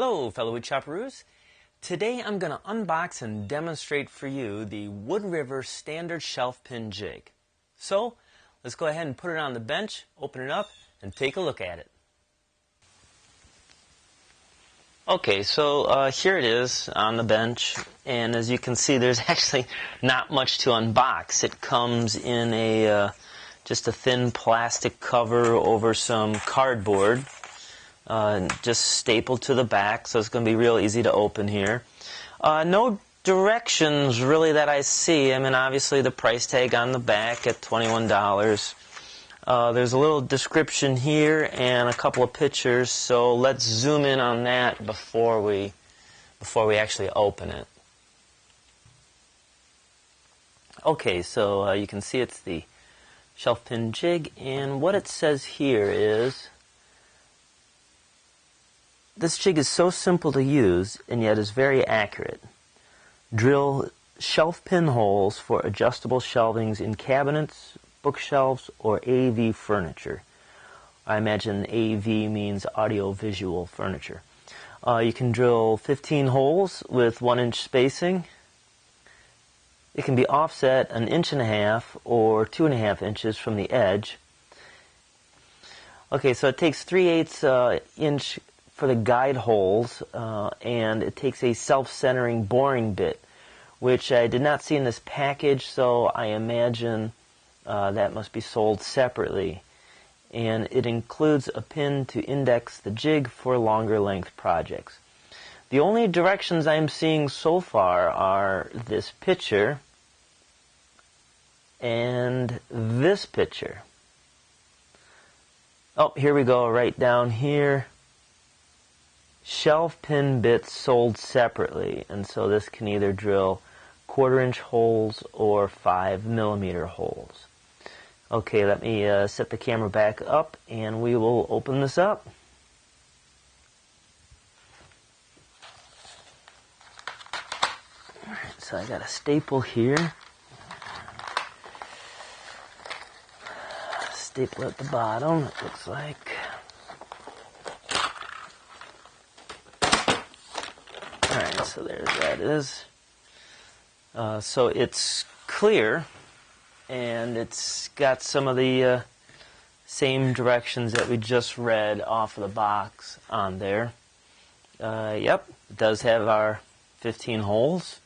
Hello, fellow wood chopperoos. Today I'm going to unbox and demonstrate for you the Wood River standard shelf pin jig. So let's go ahead and put it on the bench, open it up, and take a look at it. Okay, so here it is on the bench, and as you can see there's actually not much to unbox. It comes in a just a thin plastic cover over some cardboard. Just stapled to the back, so it's going to be real easy to open here. No directions really that I see. I mean, obviously the price tag on the back at $21. There's a little description here and a couple of pictures, so let's zoom in on that before we actually open it. Okay, so you can see it's the shelf pin jig, and what it says here is, this jig is so simple to use and yet is very accurate. Drill shelf pin holes for adjustable shelvings in cabinets, bookshelves, or AV furniture. I imagine AV means audio-visual furniture. You can drill 15 holes with 1-inch spacing. It can be offset 1.5 inches or 2.5 inches from the edge. Okay, so it takes 3/8 inch for the guide holes, and it takes a self-centering boring bit, which I did not see in this package, so I imagine that must be sold separately. And it includes a pin to index the jig for longer length projects. The only directions I'm seeing so far are this picture and this picture. Oh, here we go, right down here. Shelf pin bits sold separately, and so this can either drill 1/4-inch holes or 5mm holes. Okay, let me set the camera back up and we will open this up. Alright, so I got a staple here. Staple at the bottom, it looks like. Alright, so there that is. So it's clear, and it's got some of the same directions that we just read off of the box on there. Yep, it does have our 15 holes,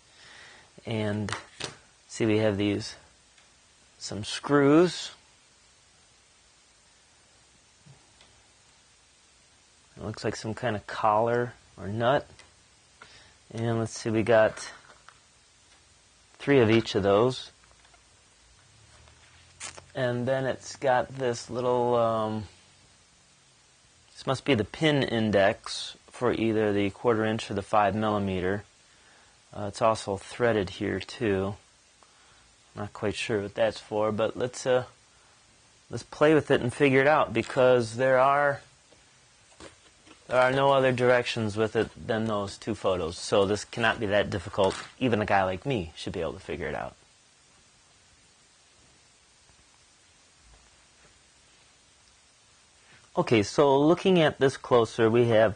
and see we have some screws. It looks like some kind of collar or nut. And let's see, we got 3 of each of those. And then it's got this little, this must be the pin index for either the 1/4-inch or the 5mm. It's also threaded here too. Not quite sure what that's for, but let's play with it and figure it out, because there are no other directions with it than those 2 photos, so this cannot be that difficult. Even a guy like me should be able to figure it out. Okay, so looking at this closer, we have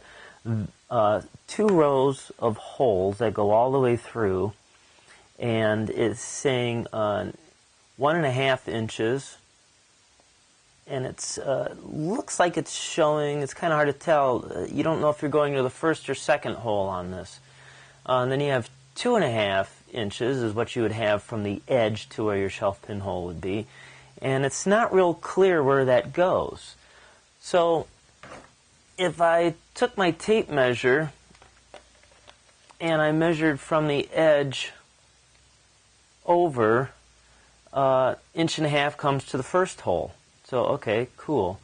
2 rows of holes that go all the way through, and it's saying 1.5 inches. And it's looks like it's showing, it's kind of hard to tell. You don't know if you're going to the first or second hole on this. And then you have 2.5 inches is what you would have from the edge to where your shelf pin hole would be. And it's not real clear where that goes. So if I took my tape measure and I measured from the edge over, 1.5 inches comes to the first hole. So, okay, cool.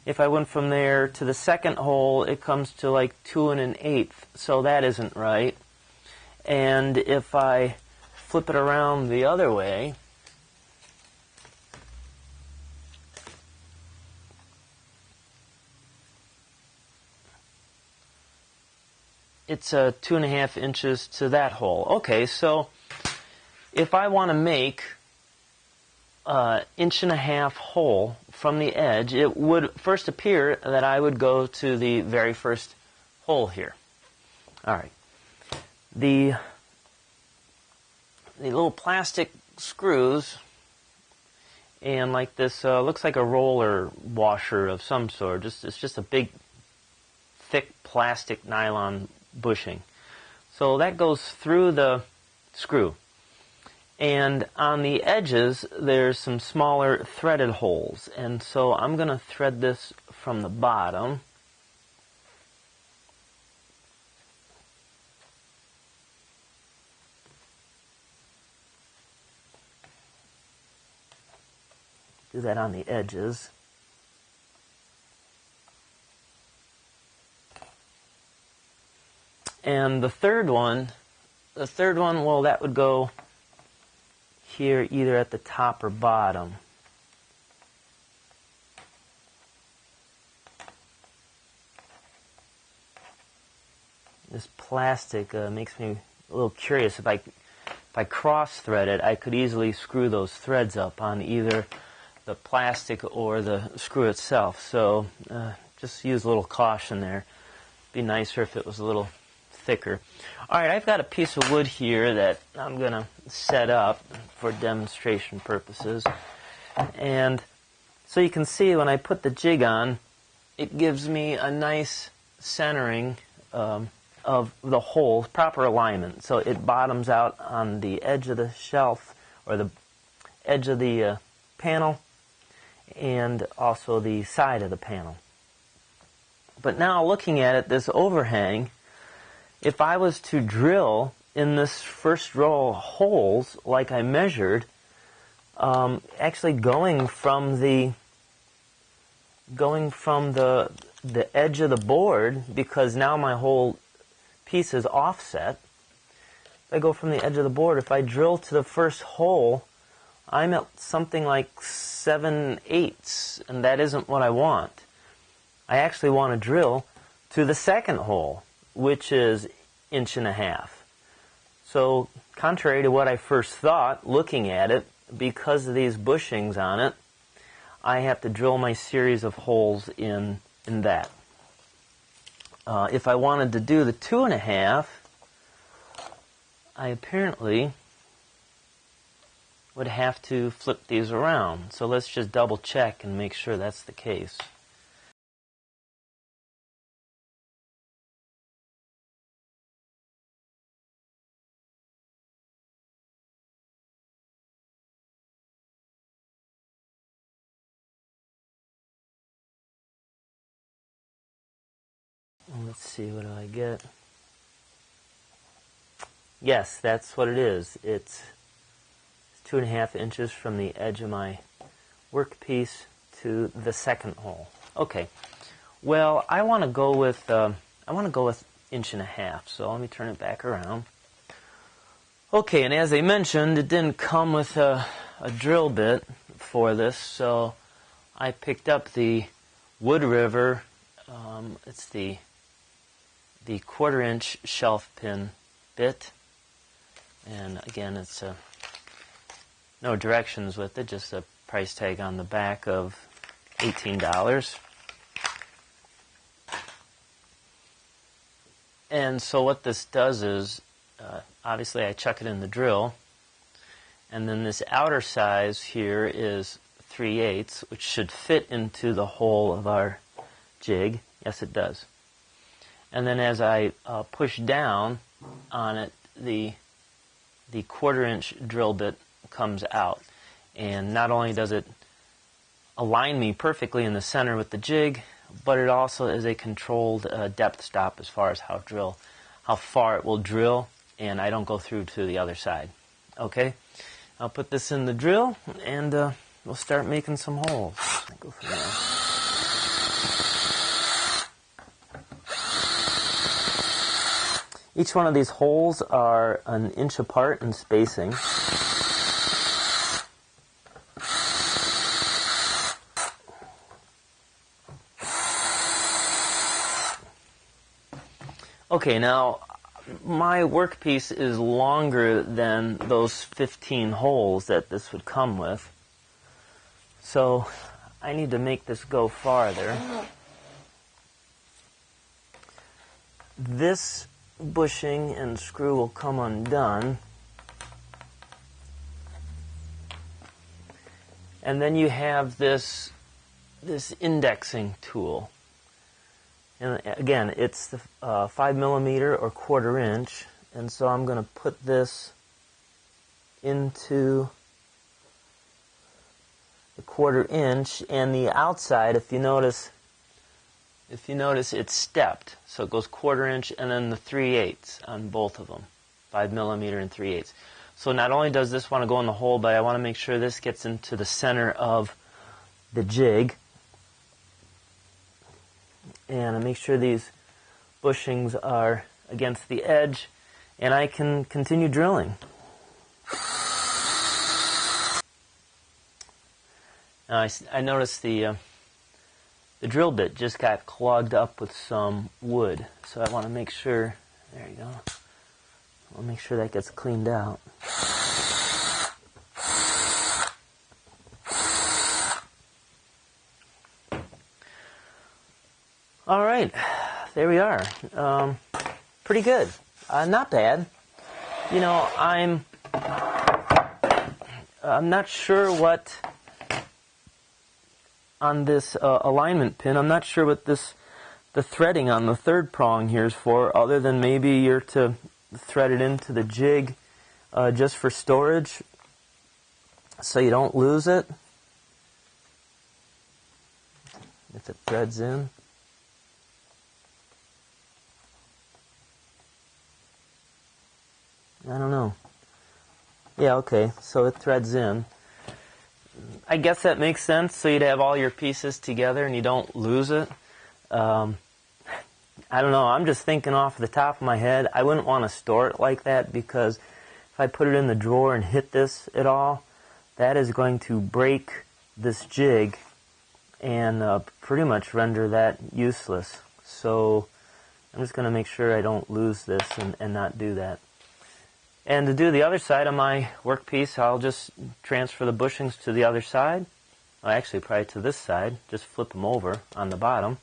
If I went from there to the second hole, it comes to like 2 1/8, so that isn't right. And if I flip it around the other way, it's 2.5 inches to that hole. Okay, so if I want to make 1.5 inch hole from the edge, it would first appear that I would go to the very first hole here. All right. The little plastic screws, and like this looks like a roller washer of some sort. It's just a big, thick plastic nylon bushing. So that goes through the screw. And on the edges, there's some smaller threaded holes. And so I'm going to thread this from the bottom. Do that on the edges. And the third one, well, that would go here either at the top or bottom. This plastic makes me a little curious. If I cross-thread it, I could easily screw those threads up on either the plastic or the screw itself. So just use a little caution there. It'd be nicer if it was a little thicker. All right, I've got a piece of wood here that I'm going to set up for demonstration purposes. And so you can see when I put the jig on, it gives me a nice centering of the hole, proper alignment. So it bottoms out on the edge of the shelf, or the edge of the panel, and also the side of the panel. But now looking at it, this overhang, if I was to drill in this first row of holes like I measured, actually going from the edge of the board, because now my whole piece is offset. If I go from the edge of the board, if I drill to the first hole, I'm at something like 7/8, and that isn't what I want. I actually want to drill to the second hole, which is 1.5 inches. So contrary to what I first thought, looking at it, because of these bushings on it, I have to drill my series of holes in that. If I wanted to do the 2.5, I apparently would have to flip these around. So let's just double check and make sure that's the case. Let's see, what do I get? Yes, that's what it is. It's 2.5 inches from the edge of my workpiece to the second hole. Okay. Well, I want to go with 1.5 inches. So let me turn it back around. Okay, and as I mentioned, it didn't come with a drill bit for this, so I picked up the Wood River. It's the 1/4-inch shelf pin bit, and again, it's no directions with it, just a price tag on the back of $18. And so what this does is, obviously I chuck it in the drill, and then this outer size here is 3/8, which should fit into the hole of our jig. Yes, it does. And then as I push down on it, the 1/4-inch drill bit comes out. And not only does it align me perfectly in the center with the jig, but it also is a controlled depth stop as far as how far it will drill, and I don't go through to the other side. Okay, I'll put this in the drill, and we'll start making some holes. Go from there. Each one of these holes are 1 inch apart in spacing. Okay, now my workpiece is longer than those 15 holes that this would come with, so I need to make this go farther. This bushing and screw will come undone. And then you have this indexing tool. And again, it's the 5mm or 1/4 inch. And so I'm going to put this into the 1/4 inch, and the outside, if you notice it's stepped. So it goes 1/4 inch and then the 3/8 on both of them, 5mm and 3/8. So not only does this want to go in the hole, but I want to make sure this gets into the center of the jig. And I make sure these bushings are against the edge, and I can continue drilling. Now I noticed the drill bit just got clogged up with some wood, so I want to make sure, there you go, I'll make sure that gets cleaned out. All right, there we are. Pretty good. Not bad. You know, I'm not sure what, on this alignment pin, I'm not sure what the threading on the 3rd prong here is for, other than maybe you're to thread it into the jig just for storage so you don't lose it if it threads in. I don't know. Yeah, okay, so it threads in. I guess that makes sense, so you'd have all your pieces together and you don't lose it. I don't know, I'm just thinking off the top of my head, I wouldn't want to store it like that, because if I put it in the drawer and hit this at all, that is going to break this jig and pretty much render that useless. So I'm just going to make sure I don't lose this and not do that. And to do the other side of my workpiece, I'll just transfer the bushings to the other side. Well, actually, probably to this side. Just flip them over on the bottom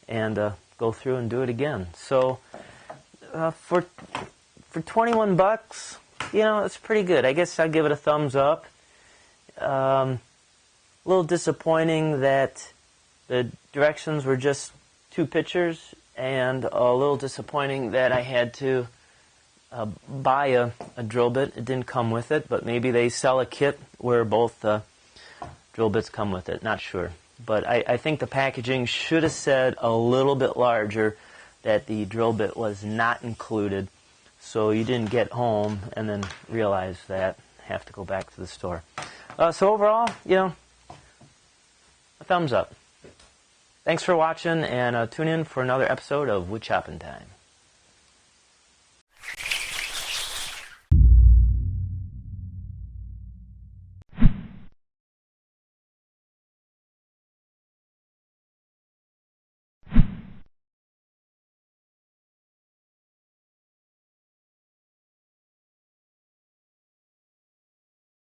and go through and do it again. So for 21 bucks, you know, it's pretty good. I guess I'd give it a thumbs up. A little disappointing that the directions were just 2 pictures, and a little disappointing that I had to buy a drill bit. It didn't come with it, but maybe they sell a kit where both drill bits come with it. Not sure. But I think the packaging should have said a little bit larger that the drill bit was not included, so you didn't get home and then realize that, have to go back to the store. So overall, you know, a thumbs up. Thanks for watching, and tune in for another episode of Wood Chopping Time.